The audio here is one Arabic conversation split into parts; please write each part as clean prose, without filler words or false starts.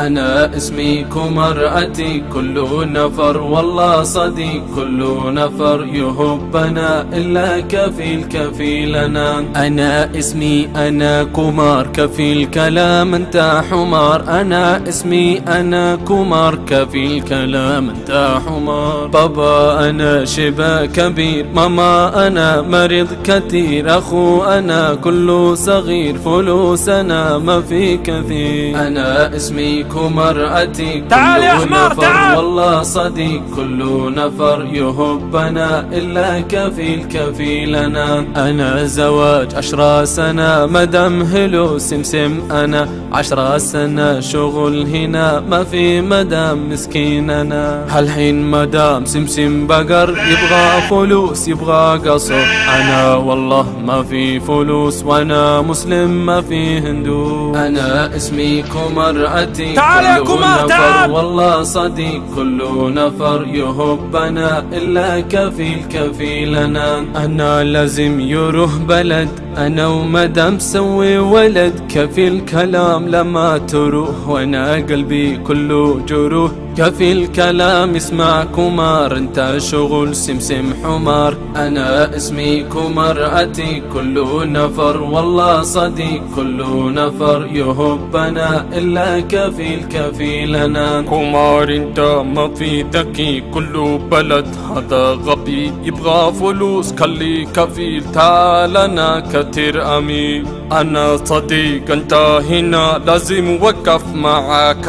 أنا اسمي كمرأتي كل نفر والله صديق كل نفر يهبنا إلا كفيل كفيلنا. أنا اسمي أنا كمار كفيل كلام أنت حمار. أنا اسمي أنا كمار كفيل كلام أنت حمار. بابا أنا شبا كبير ماما أنا مريض كثير أخو أنا كله صغير فلوسنا ما في كثير. أنا اسمي كمرأتي تعال يا حمار تعال والله صديق كل نفر يهبنا إلا كفيل كفيلنا. أنا زواج 10 سنة مدام هلو سمسم أنا 10 سنة شغل هنا ما في مدام مسكيننا. هالحين مدام سمسم بقر يبغى فلوس يبغى قصر. أنا والله ما في فلوس وأنا مسلم ما في هندو. أنا اسمي كمرأتي تعال يا كمار تعال والله صديق كل نفر يهبنا إلا كفيل كفيلنا. أنا لازم يروح بلد أنا ومدام سوي ولد كفيل كلام لما تروح وأنا قلبي كله جروح. كفيل كلام اسمع كمار انت شغل سمسم حمار. أنا اسمي كمرأتي كل نفر والله صديق كل نفر يهبنا إلا كفيل كفيلنا. كمار انت ما في ذكي كله بلد هذا غبي يبغى فلوس خلي كفيل تعال أنا كتير أمين. أنا صديق انت هنا لازم وقف معك.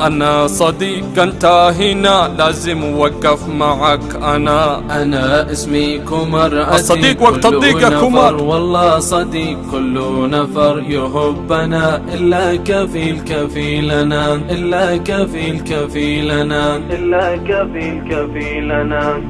أنا صديق انت هنا لازم وقف معك. أنا اسمي كمرأتي الصديق وقت الضيق يا كمار والله صديق كل نفر يهبنا إلا كفيل كفيلنا إلا كفيل كفيلنا إلا كفيل كفيلنا.